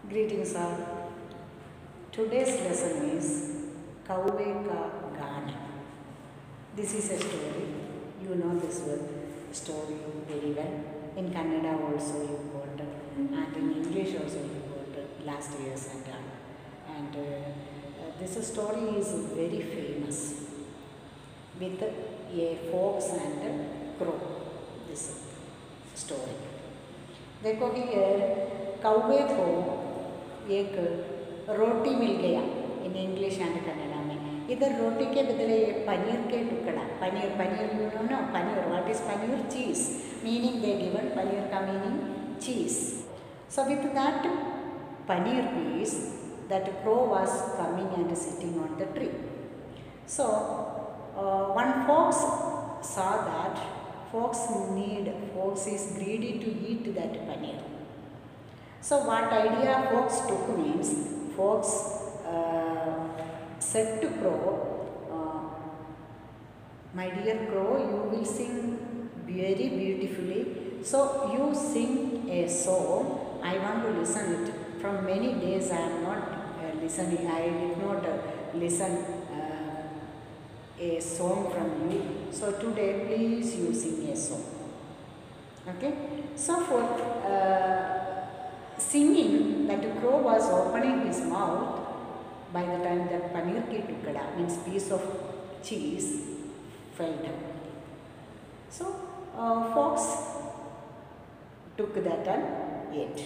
Greetings all. Today's lesson is Kauve Ka Gana. This is a story. You know this story very well. In Kannada also you got and in English also you got last year's and all. And this story is very famous with a fox and a crow. This story. देखो here कौवे को एक रोटी मिल गया in English and Kannada में. इधर रोटी के बदले ये पनीर के टुकड़ा. Paneer paneer you know paneer. What is paneer? Cheese. Meaning they given paneer का meaning cheese. So with that paneer piece that crow was coming and sitting on the tree. So one fox saw that fox is greedy to eat that paneer. So what idea fox took means fox said to crow, my dear crow, you will sing very beautifully, so you sing a song. I want to listen it. From many days I am not listening. I did not listen a song from you, so today please you sing a song. Okay, so for singing, that crow was opening his mouth. By the time that paneer ki tukda means piece of cheese fell down. So fox took that and ate.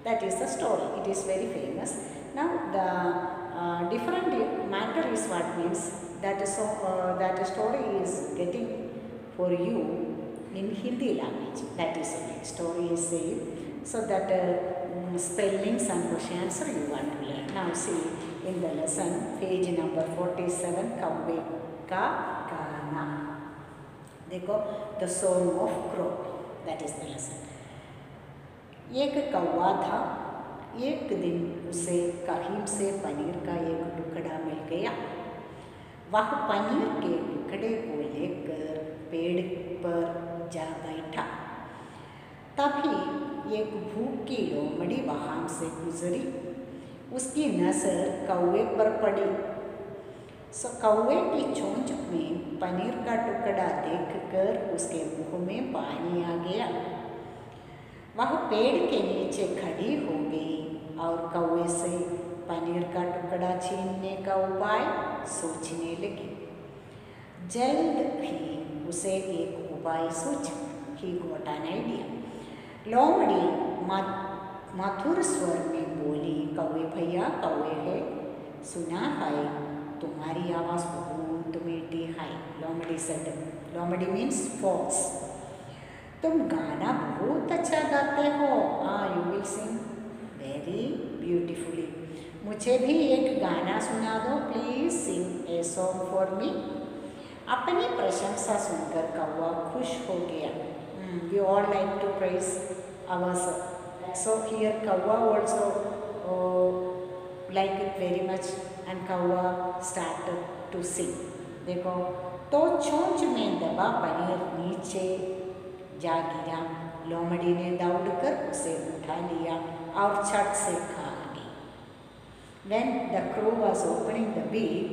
That is the story. It is very famous. Now the different matter is what means that that story is getting for you in Hindi language. That is why story is saying. So that spellings and question answer you want to learn. Now see in the lesson page number 47 Kauve Ka Gana. देखो the song of crow. That is the lesson. एक कौवा था. एक दिन उसे कहीं से पनीर का एक टुकड़ा मिल गया. वह पनीर के टुकड़े को लेकर पेड़ पर जा बैठा. तभी एक भूखी लोमड़ी वहाँ से गुजरी. उसकी नज़र कौवे पर पड़ी. सो कौवे की चोंच में पनीर का टुकड़ा देखकर उसके मुंह में पानी आ गया. वह पेड़ के नीचे खड़ी हो गई और कौवे से पनीर का टुकड़ा छीनने का उपाय सोचने लगी. जल्द ही उसे एक उपाय सूझा. He got an idea. लोमड़ी मधुर स्वर में बोली, कौवे भैया, कौवे है, सुना है तुम्हारी आवाज़ बहुत मीठी है. लोमड़ी सेड. लोमड़ी मीन्स फॉक्स. तुम गाना बहुत अच्छा गाते हो. You will sing very beautifully. मुझे भी एक गाना सुना दो. Please sing a song for me. अपनी प्रशंसा सुनकर कौवा खुश हो गया. We all like to praise ourselves. So here कौवा also like it very much and कौवा स्टार्टेड टू सिंग. देखो तो चोंच में दबा पनीर नीचे जा गिरा. लोमड़ी ने दौड़कर उसे उठा लिया और छट से खा गई. When the crow was opening the beak,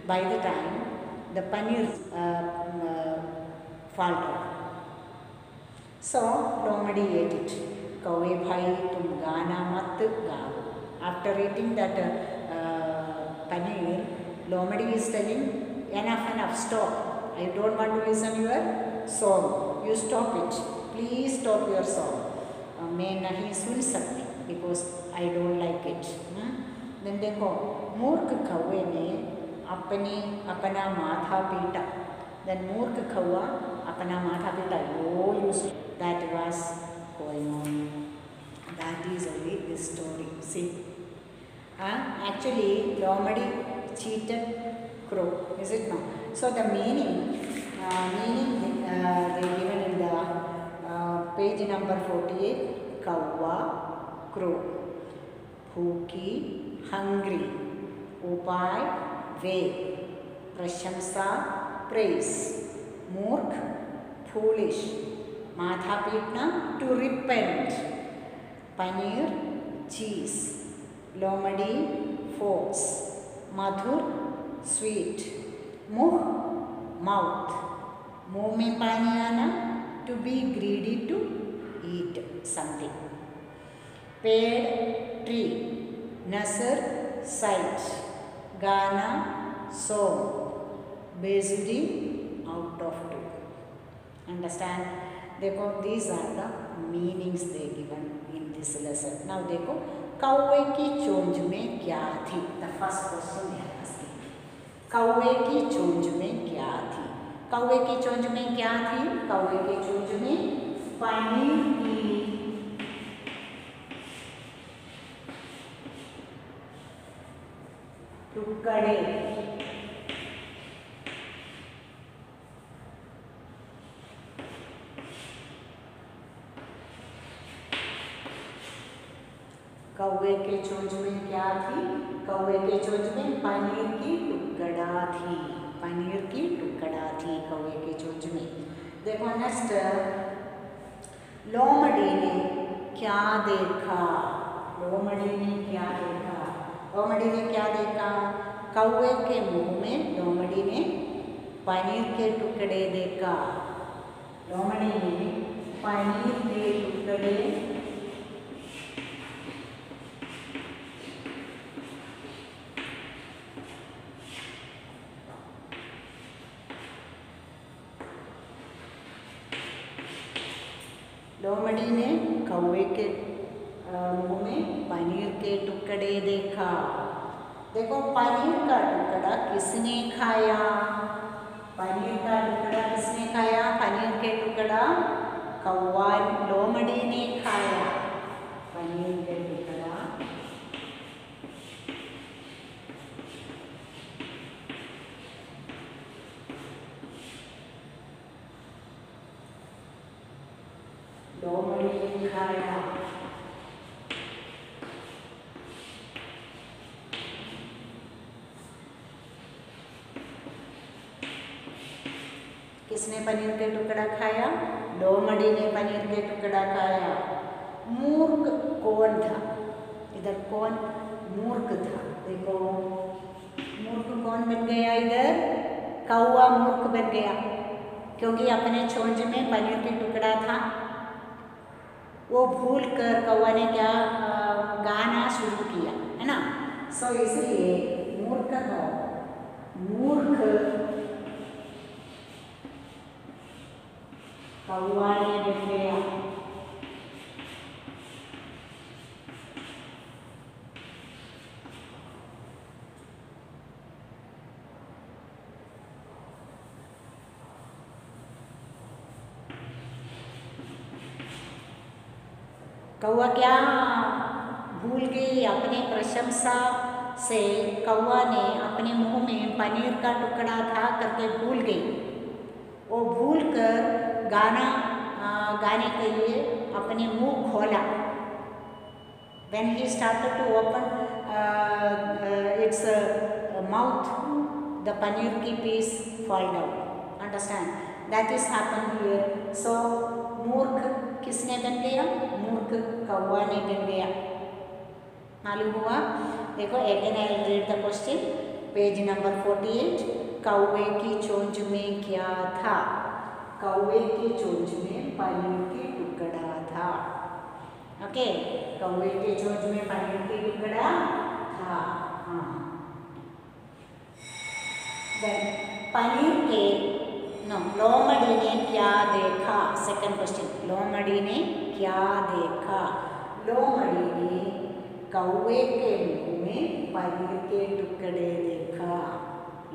by the time the paneer faltered. So लोमड़ी ate it. कौवे भाई तुम गाना मत गाओ. After eating that paneer, लोमड़ी is telling enough, stop. I don't want to listen your song. You stop it. Please stop your song. मैं नहीं सुन सकती because I don't like it. Then देखो मूर्ख कौवे ने अपना माथा पीटा. Then मूर्ख कौवा अपना माथा पीटा. That was going on. That is only this story. See, actually Lomadi cheated crow. Is it not? So the meaning they given in the page number 48. कौवा crow. भूखी hungry. उपाय वे. प्रशंसा praise. मूर्ख foolish. माथा पीटना to repent. पनीर cheese. लोमड़ी fox, मधुर sweet, मुह mouth, मुंह में पानी आना to be greedy to eat something, पेड़ tree, नसर sight, गाना song, बेसुरी out of two. Understand? देखो these are the meanings they given in this lesson. Now देखो कौवे की चोंच में क्या थी? The first question they are asking. कौवे की चोंच में क्या थी? कौवे की चोंच में क्या थी? कौवे की चोंच में पनीर की टुकड़े, कौवे के चोंच में क्या थी? कौवे के चोंच में पनीर की टुकड़ा थी, पनीर की टुकड़ा थी कौवे के चोंच में। देखो नेक्स्ट, लोमड़ी ने क्या देखा? लोमड़ी ने क्या देखा? लोमड़ी ने क्या देखा? कौवे के मुंह में लोमड़ी ने पनीर के टुकड़े देखा। लोमड़ी ने पनीर के टुकड़े लोमड़ी ने कौवे के मुंह में पनीर के टुकड़े देखा। देखो पनीर का टुकड़ा किसने खाया? पनीर का टुकड़ा किसने खाया? पनीर के टुकड़ा कौवा लोमड़ी ने खाया। पनीर के टुकड़ा लोमड़ी ने खाया। किसने पनीर के टुकड़ा खाया? लोमड़ी ने पनीर के टुकड़ा खाया। मूर्ख कौन था? इधर कौन मूर्ख था? देखो मूर्ख कौन बन गया? इधर कौवा मूर्ख बन गया, क्योंकि अपने चोंच में पनीर के टुकड़ा था। वो भूल कर कौवा ने क्या गाना शुरू किया, है ना? सो इसलिए मूर्ख का मूर्ख कौवा ने बन गया। कौवा क्या भूल गई? अपने प्रशंसा से कौवा ने अपने मुंह में पनीर का टुकड़ा था करके भूल गई। वो भूल कर गाने के लिए अपने मुंह खोला। When he started to open its mouth, the paneer ki piece fall down. Understand? That is happened here. So मूर्ख किसने बन गया? मूर्ख कौवा ने बन गया। मालूम हुआ? देखो again I will read the question, page number 48। कौवे की चोंच में क्या था? कौवे की चोंच में पनीर की टुकड़ा था। ओके, कौवे के चोंच में पनीर की टुकड़ा था। हाँ, पनीर के लोमड़ी ने क्या देखा? सेकंड क्वेश्चन, लोमड़ी ने क्या देखा? लोमड़ी ने कौवे के मुंह में पनीर के टुकड़े देखा।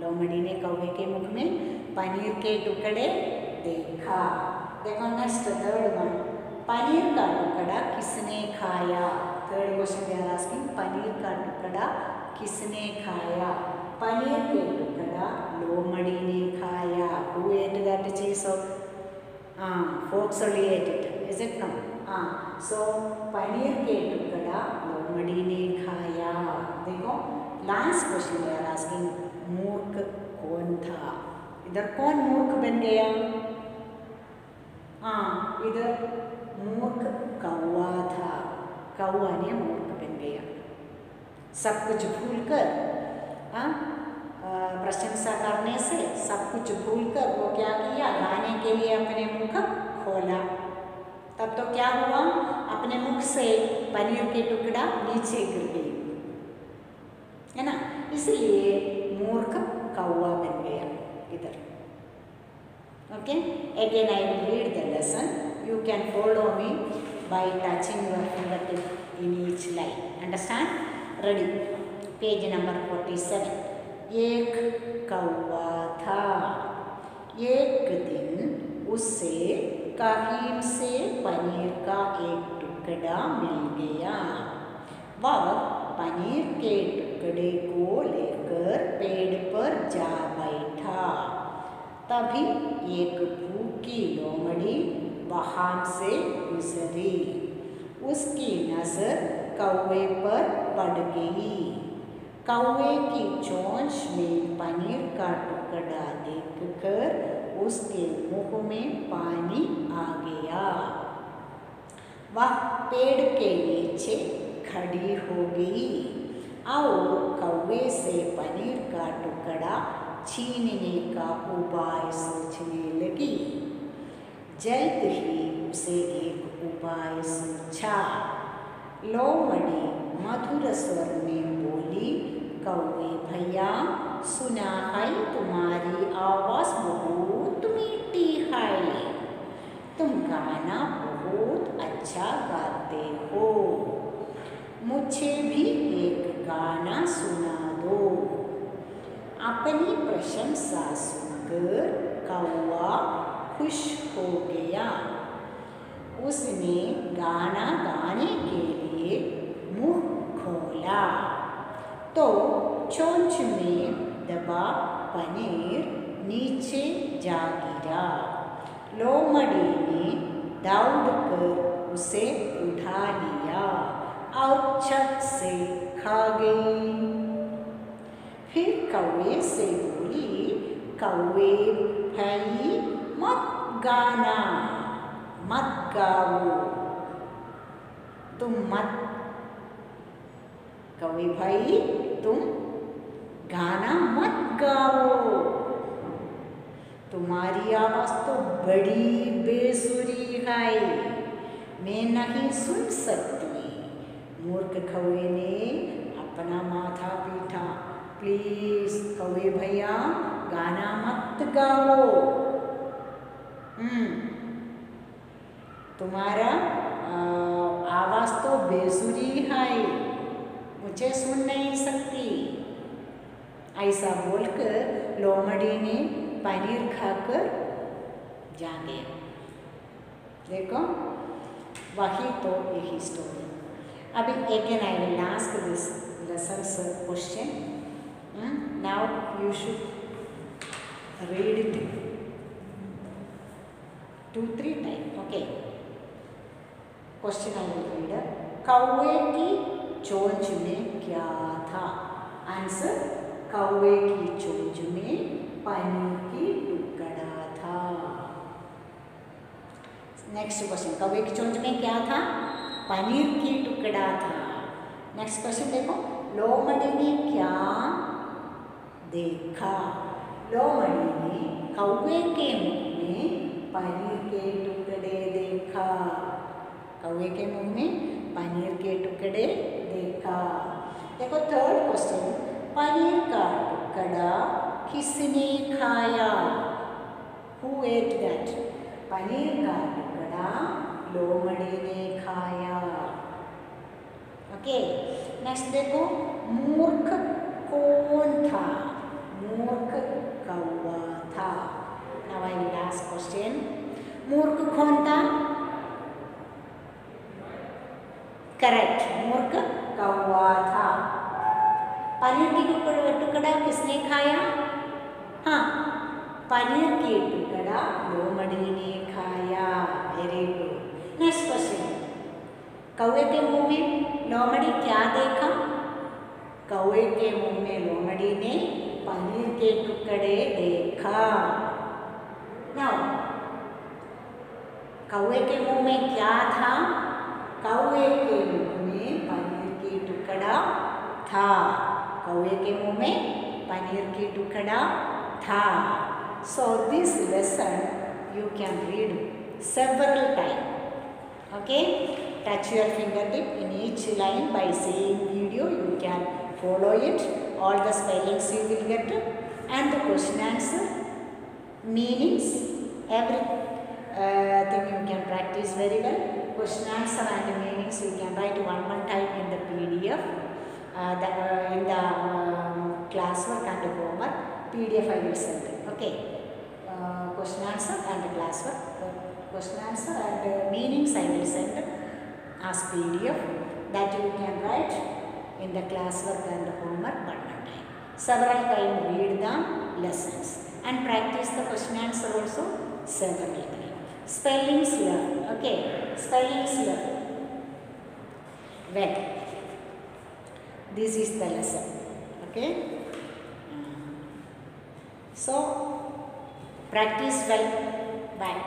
लोमड़ी ने कौवे के मुख में पनीर के टुकड़े देखा। देखो नेक्स्ट थर्ड वन, पनीर का टुकड़ा किसने खाया? Third question they are asking, paneer का टुकड़ा किसने खाया? पनीर के टुकड़ा लोमड़ी ने खाया। Who ate that cheese of? Fox only ate it. Is it no? So paneer के टुकड़ा लोमड़ी ने खाया। देखो last question they are asking, मूर्ख कौन था? इधर कौन मूर्ख बन गया? इधर मूर्ख कौवा था। कौवा ने मूर्ख बन गया। सब कुछ भूलकर, प्रशंसा करने से सब कुछ भूलकर वो क्या किया, गाने के लिए अपने मुख खोला। तब तो क्या हुआ, अपने मुख से पनीर के टुकड़ा नीचे गिर गई, है ना। इसलिए मूर्ख कौवा बन गया इधर। Okay, again I will read the lesson, you can follow me by touching your fingertip in each line. Understand? Ready? Page number 47. एक कौवा था, एक दिन उसे कहीं से पनीर का एक टुकड़ा मिल गया। वह पनीर के टुकड़े को लेकर पेड़ पर जा बैठा। तभी एक भूखी लोमड़ी वहाँ से गुजरी। उसकी नज़र कौवे पर पड़ गई। कौवे की चोंच में पनीर का टुकड़ा देखकर उसके मुंह में पानी आ गया। वह पेड़ के नीचे खड़ी हो गई और कौवे से पनीर का टुकड़ा छीनने का उपाय सोचने लगी। जल्द ही उसे एक उपाय सूझा। लोमड़ी मधुर स्वर में बोली, कौवे भैया, सुना है तुम्हारी आवाज़ बहुत मीठी है। तुम गाना बहुत अच्छा गाते हो। मुझे भी एक गाना सुना दो। अपनी प्रशंसा सुनकर कौवा खुश हो गया। उसने गाना गाने के लिए मुंह खोला तो चोंच में दबा पनीर नीचे जा गिरा। लोमड़ी ने दौड़कर उसे उठा लिया और छत से खा गई। फिर कौवे से बोली, कौवे भाई मत गाना, मत गाओ, तुम मत, कौवे भाई तुम गाना मत गाओ। तुम्हारी आवाज़ तो बड़ी बेसुरी है, मैं नहीं सुन सकती। मूर्ख कौवे ने अपना माथा पीटा। प्लीज कौवे भैया गाना मत गाओ। तुम्हारा आवाज़ तो बेसुरी है, मुझे सुन नहीं सकती। ऐसा बोलकर लोमड़ी ने पनीर खाकर जा गया। देखो वही तो यही स्टोरी। अभी again I will ask this lessons question. Now you should read it 2-3 time. Okay, question I will read. कौवे की चोंच में क्या था? आंसर, कौवे की चोंच में पनीर की टुकड़ा था। नेक्स्ट क्वेश्चन, कौवे की चोंच में क्या था? पनीर की टुकड़ा था। नेक्स्ट क्वेश्चन देखो, लोमड़ी ने क्या देखा? लोमड़ी ने कौवे के मुंह में पनीर के टुकड़े देखा। कौवे के मुंह में पनीर के टुकड़े देखा। देखो थर्ड क्वेश्चन, पनीर का टुकड़ा किसने खाया? Who ate that? पनीर का टुकड़ा लोमड़ी ने खाया। ओके, नेक्स्ट देखो, मूर्ख कौन था? मूर्ख कौवा था। Now I will ask question, मूर्ख कौन था? करेक्ट, मूर्ख कौवा था। पनीर की टुकड़ा किसने खाया? हाँ, पनीर की टुकड़ा लोमड़ी ने खाया। Very good. नेक्स्ट क्वेश्चन, कौवे के मुंह में लोमड़ी क्या देखा? कौवे के मुंह में लोमड़ी ने पनीर के टुकड़े देखा। नाउ कौवे के मुंह में क्या था? कौवे के मुंह में पनीर की टुकड़ा था, कौवे के मुंह में पनीर की टुकड़ा था. So this lesson you can read several times. Okay, touch your fingertip in each line by saying video. You can follow it. All the spellings you will get, and the question answer, meanings, every thing you can practice very well. Question answer and meanings you can write one time in the PDF, in the classwork and homework. PDF I will send. Okay, question answer and classwork. Question answer and meanings I will send as PDF that you can write in the classwork and homework one time. Several times read the lessons and practice the question answer also several times. Spellings learn. Okay, spellings learn. Well, this is the lesson. Okay, so practice well. Bye.